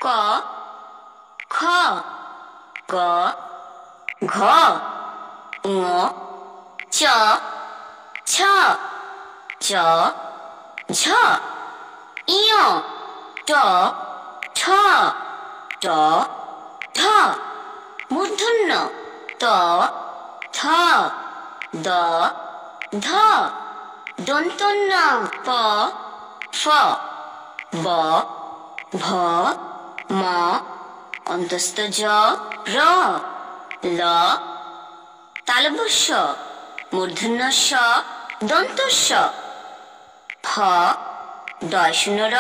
ক খ গ ঘ ঙ চ ছ চ ঝ ইয় ট ঠ ট ঢ মূর্ধন্য ত থ দ ধ দন্তন্য প ফ ব ভ ম অন্তস্থ জ র ল তালব্য মূর্ধন্য স দন্ত স ফ ডয় শূন্য র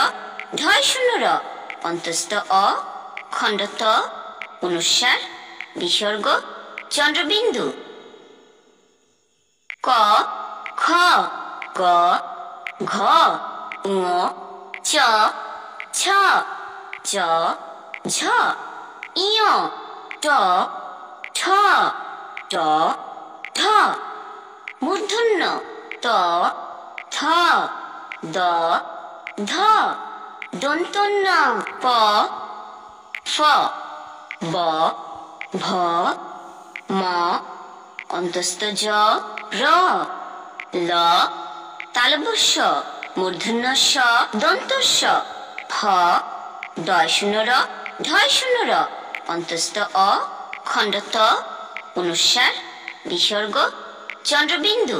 ঢয় শূন্য র অন্তস্থ অ খণ্ড ত অনুস্বার বিসর্গ চন্দ্রবিন্দু ক খ গ ঘ ঙ চ ছ চ ঝ ইয় ট ঠ ট ঢ মূর্ধন্য ত থ দ ধ দন্তন্য প ফ ব ভ ম অন্তস্থ জ র ল তালব্য মূর্ধন্য স দন্ত স ফ ডয় শূন্য র ঢয় শূন্য র অন্তস্থ অ খণ্ড ত অনুস্বার বিসর্গ চন্দ্রবিন্দু